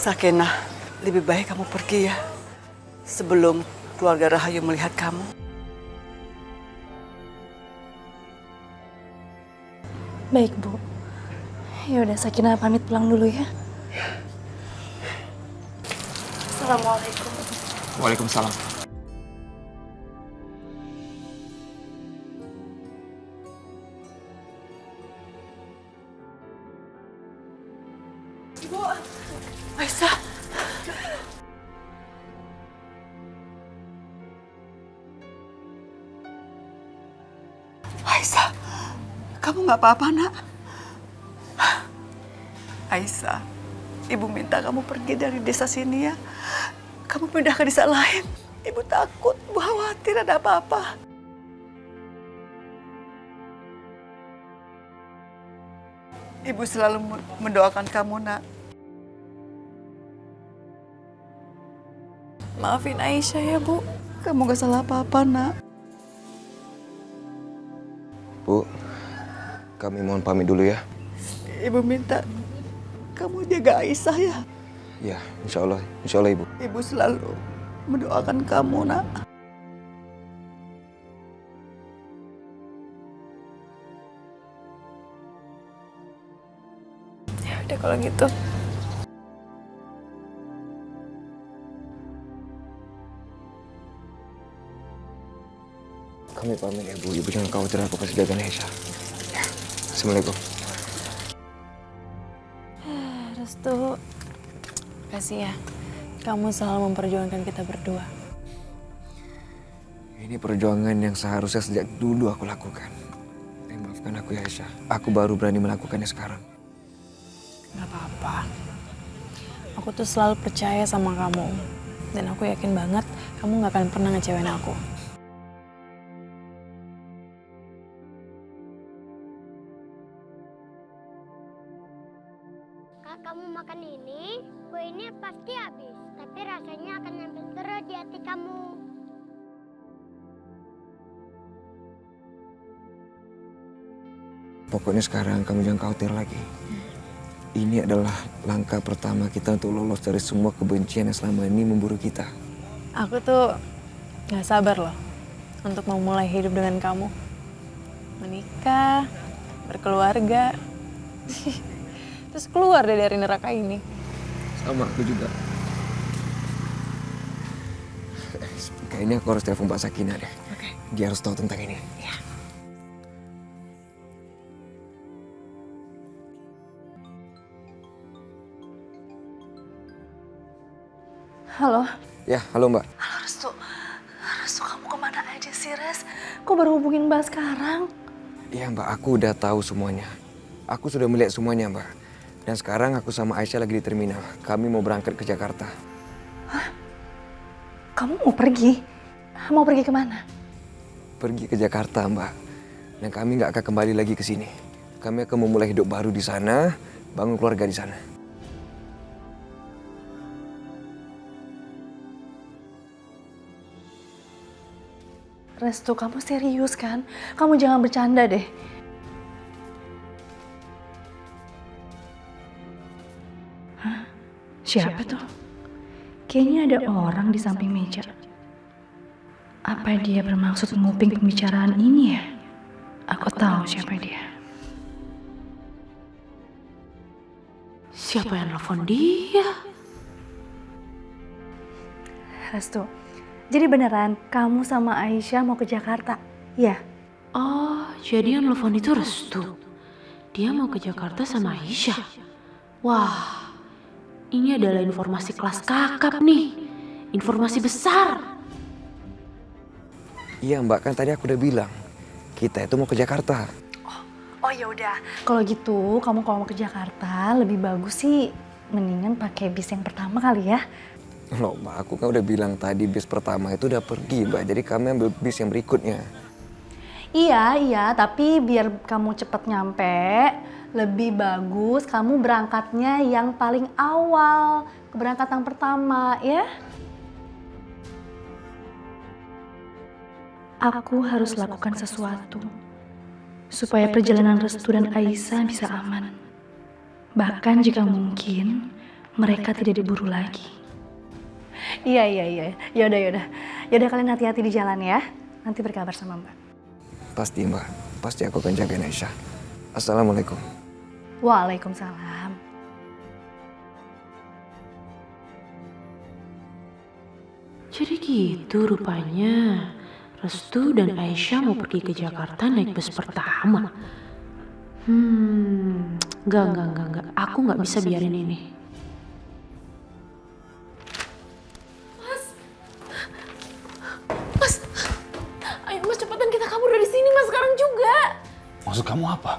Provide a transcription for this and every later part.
Sakinah, lebih baik kamu pergi ya. Sebelum keluarga Rahayu melihat kamu. Baik, Bu. Ya udah, Sakinah pamit pulang dulu ya. Assalamualaikum. Waalaikumsalam. Ibu, Aisyah. Aisyah, kamu nggak apa-apa, nak? Aisyah, ibu minta kamu pergi dari desa sini ya. Kamu pindah ke desa lain. Ibu takut, ibu khawatir ada apa-apa. Ibu selalu mendoakan kamu, nak. Maafin Aisyah ya, Bu. Kamu gak salah apa-apa, nak. Bu, kami mohon pamit dulu ya. Ibu minta kamu jaga Aisyah ya. Ya, insya Allah Ibu. Ibu selalu mendoakan kamu, nak. Ya udah kalau gitu. Kami pamit ya Bu, Ibu jangan khawatir, aku pasti jaga Aisyah. Ya, Assalamualaikum. Restu, kasih ya. Kamu selalu memperjuangkan kita berdua. Ini perjuangan yang seharusnya sejak dulu aku lakukan. Maafkan aku ya Aisyah, aku baru berani melakukannya sekarang. Gak apa-apa. Aku tuh selalu percaya sama kamu. Dan aku yakin banget kamu gak akan pernah ngecewain aku. Kak, kamu makan ini, kue ini pasti habis. Tapi rasanya akan nempel terus di hati kamu. Pokoknya sekarang kamu jangan khawatir lagi. Ini adalah langkah pertama kita untuk lolos dari semua kebencian yang selama ini memburu kita. Aku tuh gak sabar loh untuk memulai hidup dengan kamu. Menikah, berkeluarga, terus keluar deh dari neraka ini. Sama aku juga. Kayaknya aku harus telepon Mbak Sakinah deh. Oke. Dia harus tahu tentang ini. Ya. Halo. Ya, halo Mbak. Halo Restu. Restu, kamu kemana aja sih, Res? Kok baru hubungin Mbak sekarang? Iya Mbak, aku udah tahu semuanya. Aku sudah melihat semuanya Mbak. Dan sekarang aku sama Aisyah lagi di terminal. Kami mau berangkat ke Jakarta. Hah? Kamu mau pergi? Mau pergi kemana? Pergi ke Jakarta Mbak. Dan kami nggak akan kembali lagi ke sini. Kami akan memulai hidup baru di sana, bangun keluarga di sana. Restu, kamu serius kan? Kamu jangan bercanda deh. Hah? Siapa tuh? Kayaknya ada orang di samping meja. Apa dia bermaksud menguping pembicaraan ini ya? Aku tahu siapa dia. Siapa yang nelfon dia? Restu, jadi beneran kamu sama Aisyah mau ke Jakarta? Ya? Oh, jadi yang nelfon itu Restu. Dia mau ke Jakarta sama Aisyah. Wah, ini adalah informasi kelas kakap nih. Informasi besar. Iya Mbak, kan tadi aku udah bilang. Kita itu mau ke Jakarta. Oh ya udah. Kalau gitu, kamu kalau mau ke Jakarta lebih bagus sih mendingan pakai bis yang pertama kali ya. Loh Mbak, aku kan udah bilang tadi bis pertama itu udah pergi Mbak. Jadi kami ambil bis yang berikutnya. Iya, tapi biar kamu cepet nyampe, lebih bagus kamu berangkatnya yang paling awal, keberangkatan pertama ya. Aku harus lakukan sesuatu supaya perjalanan Restu dan Aisyah bisa aman. Bahkan jika mungkin, mereka tidak diburu lagi. Iya. Yaudah kalian hati-hati di jalan ya. Nanti berkabar sama Mbak. Pasti Mbak, pasti aku akan jagain Aisyah. Assalamualaikum. Waalaikumsalam. Jadi gitu rupanya. Restu dan Aisyah mau pergi ke Jakarta naik bus pertama. Enggak. Aku nggak bisa biarin ini. Mas, ayo mas cepetan kita kabur dari sini mas sekarang juga. Maksud kamu apa?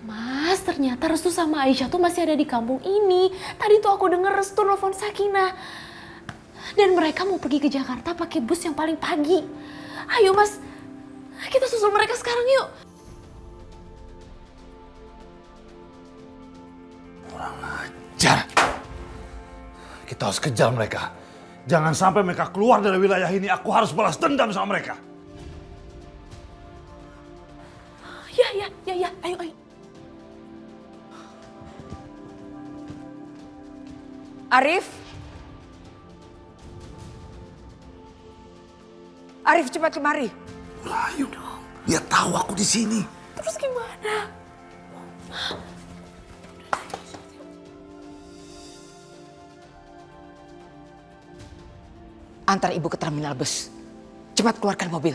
Mas, ternyata Restu sama Aisyah tuh masih ada di kampung ini. Tadi tuh aku denger Restu nelfon Sakinah. Dan mereka mau pergi ke Jakarta pakai bus yang paling pagi. Ayo mas, kita susul mereka sekarang yuk. Kurang ajar. Kita harus kejar mereka. Jangan sampai mereka keluar dari wilayah ini. Aku harus balas dendam sama mereka. Ya, ayo. Arif cepat kemari. Rayu, dia tahu aku di sini. Terus gimana? Antar ibu ke terminal bus. Cepat keluarkan mobil.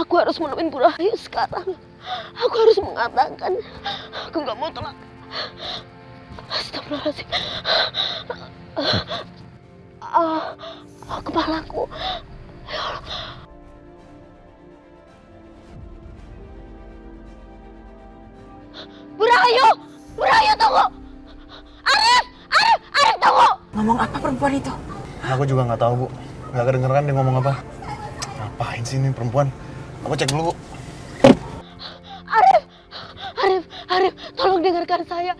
Aku harus menemuin Bu Rahayu sekarang. Aku harus mengatakan aku nggak mau telat. Astagfirullahaladzim. Kepalaku. Ya Allah. Bu Rahayu tunggu. Arif tunggu. Ngomong apa perempuan itu? Aku juga nggak tahu, Bu. Nggak kedengeran dia ngomong apa. Ngapain sih ini perempuan? Aku cek dulu, Bu. Arif, tolong dengarkan saya.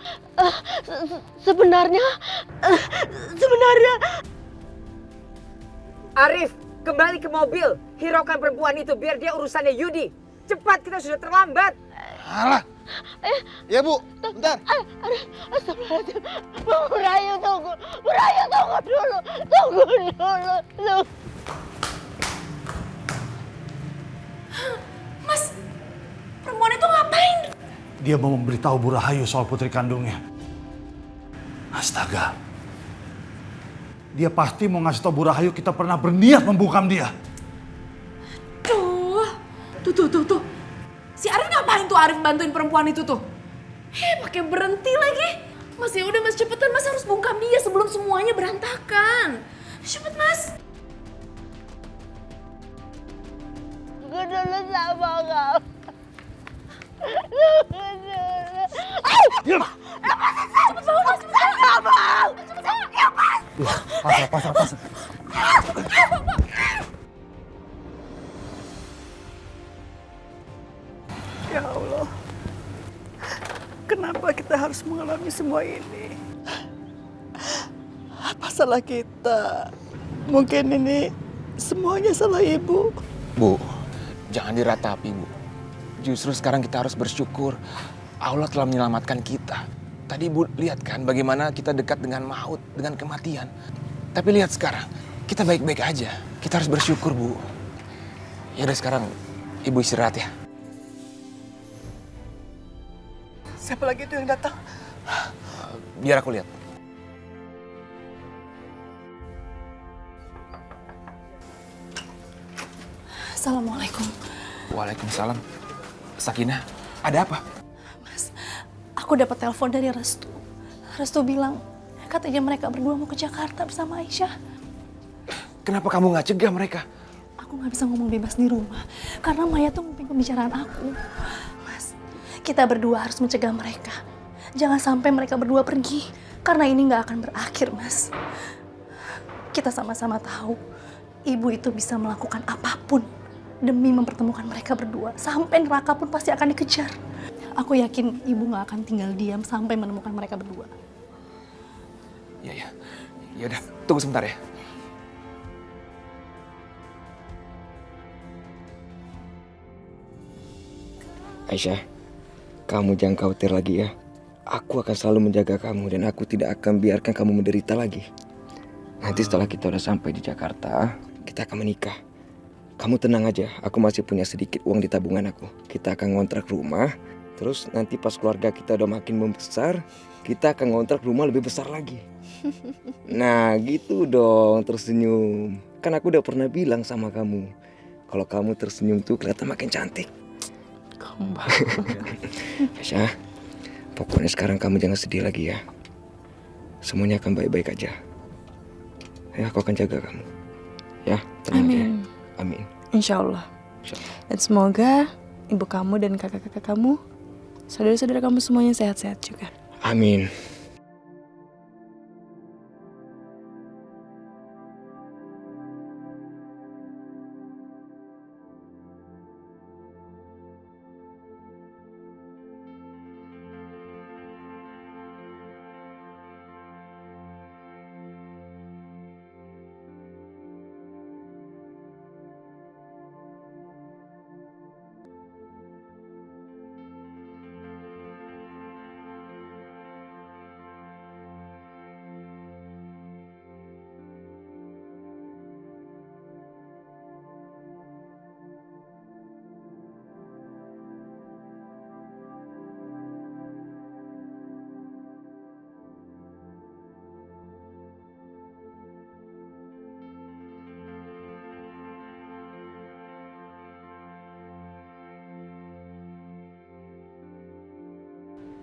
Sebenarnya. Arif, kembali ke mobil. Hiraukan perempuan itu biar dia urusannya Yudi. Cepat, kita sudah terlambat. Alah. Ya, Bu. Bentar. Arif, astagfirullahaladzim. Bu Rahayu tunggu. Bu Rahayu tunggu dulu. Tunggu. Mas, perempuan itu ngapain? Dia mau memberitahu Bu Rahayu soal putri kandungnya. Astaga. Dia pasti mau ngasih tahu Bu Rahayu kita pernah berniat membungkam dia. Tuh. Si Arif ngapain tuh Arif bantuin perempuan itu tuh? Pakai berhenti lagi. Mas ya udah mas cepetan, mas harus bungkam dia sebelum semuanya berantakan. Cepet mas. Gue dulu sama kau. Diam. Cepet banget, cepet. Gak mau. Pasar. Ya Allah, kenapa kita harus mengalami semua ini? Apa salah kita? Mungkin ini semuanya salah ibu. Bu, jangan diratapi, Bu. Justru sekarang kita harus bersyukur Allah telah menyelamatkan kita. Tadi Ibu lihat kan bagaimana kita dekat dengan maut, dengan kematian. Tapi lihat sekarang, kita baik-baik aja. Kita harus bersyukur, Bu. Ya udah sekarang Ibu istirahat ya. Siapa lagi itu yang datang? Biar aku lihat. Assalamualaikum. Waalaikumsalam. Sakinah, ada apa? Mas, aku dapat telepon dari Restu. Restu bilang katanya mereka berdua mau ke Jakarta bersama Aisyah. Kenapa kamu nggak cegah mereka? Aku nggak bisa ngomong bebas di rumah karena Maya tuh nguping pembicaraan aku. Mas, kita berdua harus mencegah mereka. Jangan sampai mereka berdua pergi karena ini nggak akan berakhir, Mas. Kita sama-sama tahu ibu itu bisa melakukan apapun demi mempertemukan mereka berdua. Sampai neraka pun pasti akan dikejar. Aku yakin ibu gak akan tinggal diam sampai menemukan mereka berdua. Iya, ya. Ya udah, tunggu sebentar ya. Aisyah, kamu jangan khawatir lagi ya. Aku akan selalu menjaga kamu dan aku tidak akan biarkan kamu menderita lagi. Nanti setelah kita udah sampai di Jakarta, kita akan menikah. Kamu tenang aja, aku masih punya sedikit uang di tabungan aku. Kita akan ngontrak rumah, terus nanti pas keluarga kita udah makin membesar, kita akan ngontrak rumah lebih besar lagi. Nah gitu dong, tersenyum. Kan aku udah pernah bilang sama kamu, kalau kamu tersenyum tuh kelihatan makin cantik. Kamu Aisyah, pokoknya sekarang kamu jangan sedih lagi ya. Semuanya akan baik-baik aja. Ya, aku akan jaga kamu. Ya, tenang aja. Amin. Insya Allah. Dan semoga ibu kamu dan kakak-kakak kamu, saudara-saudara kamu semuanya sehat-sehat juga. Amin.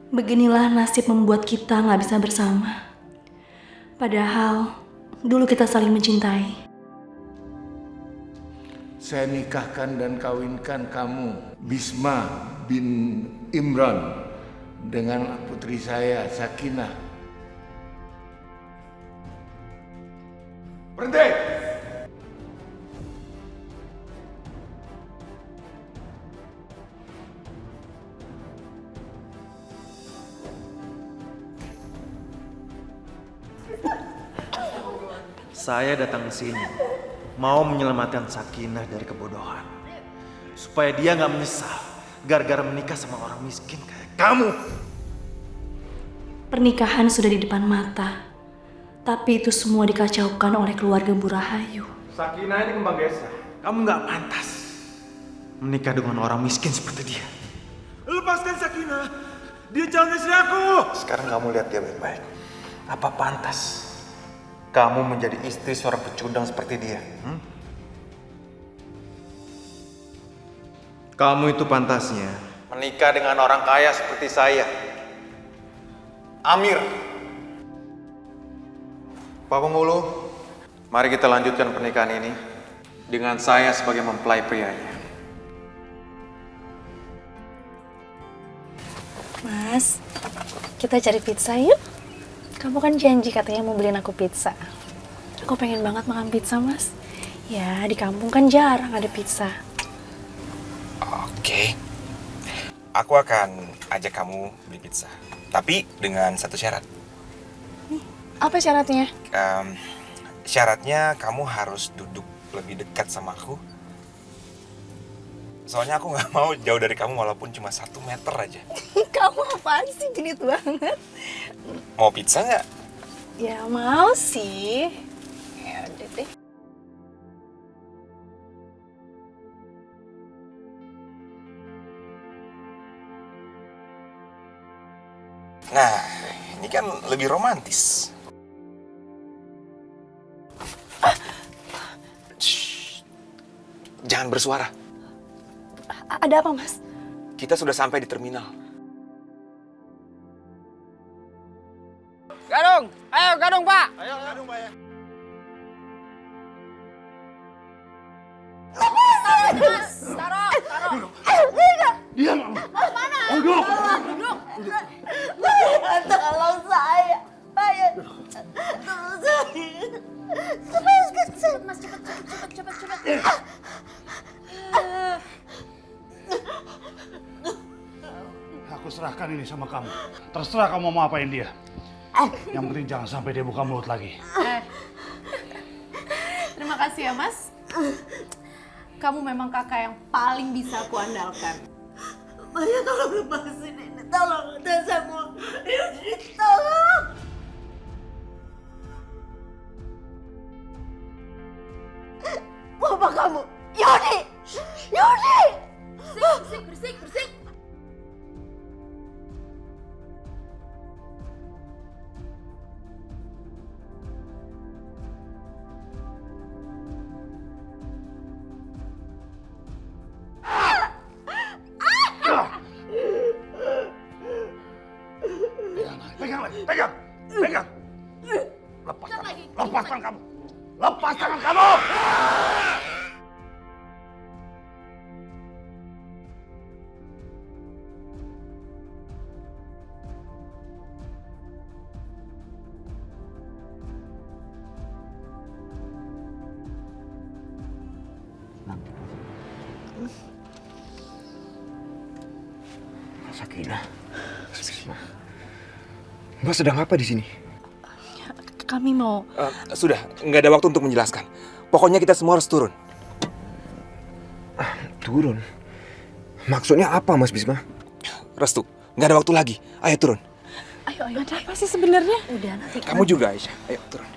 Beginilah nasib membuat kita nggak bisa bersama. Padahal dulu kita saling mencintai. Saya nikahkan dan kawinkan kamu, Bisma bin Imran, dengan putri saya, Sakinah. Berhenti! Saya datang ke sini mau menyelamatkan Sakinah dari kebodohan, supaya dia nggak menyesal gara-gara menikah sama orang miskin kayak kamu. Pernikahan sudah di depan mata, tapi itu semua dikacaukan oleh keluarga Bu Rahayu. Sakinah ini kembang desa. Kamu nggak pantas menikah dengan orang miskin seperti dia. Lepaskan Sakinah, dia calon istri aku. Sekarang kamu lihat dia baik-baik. Apa pantas kamu menjadi istri seorang pecundang seperti dia? Kamu itu pantasnya menikah dengan orang kaya seperti saya, Amir. Pak Penghulu, mari kita lanjutkan pernikahan ini dengan saya sebagai mempelai prianya. Mas, kita cari pizza yuk. Kamu kan janji katanya mau beliin aku pizza. Aku pengen banget makan pizza, Mas. Ya, di kampung kan jarang ada pizza. Oke. Aku akan ajak kamu beli pizza. Tapi dengan satu syarat. Apa syaratnya? Syaratnya kamu harus duduk lebih dekat sama aku. Soalnya aku nggak mau jauh dari kamu walaupun cuma 1 meter aja. Kamu apaan sih, genit banget? Mau pizza nggak? Ya mau sih. Ya udah deh. Nah, ini kan lebih romantis. Shh. Jangan bersuara. Ada apa, Mas? Kita sudah sampai di terminal. Gadung, ayo Gadung Pak. Ayo, Gadung Pak ya. Taruh. Diam. Mana? Duduk. Tolong saya. Tolong saya. Aku serahkan ini sama kamu. Terserah kamu mau apain dia. Yang penting jangan sampai dia buka mulut lagi. Terima kasih ya, Mas. Kamu memang kakak yang paling bisa aku andalkan. Maya, tolong lepasin ini. Tolong, udah semua. Yudi, tolong. Bapak kamu, Yudi! Yudi! Bersih. Pegang. Lepaskan kamu. Lepaskan kamu. Sakinah. Mbak sedang apa di sini? Kami mau... Sudah, nggak ada waktu untuk menjelaskan. Pokoknya kita semua harus turun. Turun? Maksudnya apa, Mas Bisma? Restu, nggak ada waktu lagi. Ayo turun. Ayo. Ada apa sih sebenarnya? Udah nanti. Kamu juga, Aisyah. Ayo turun.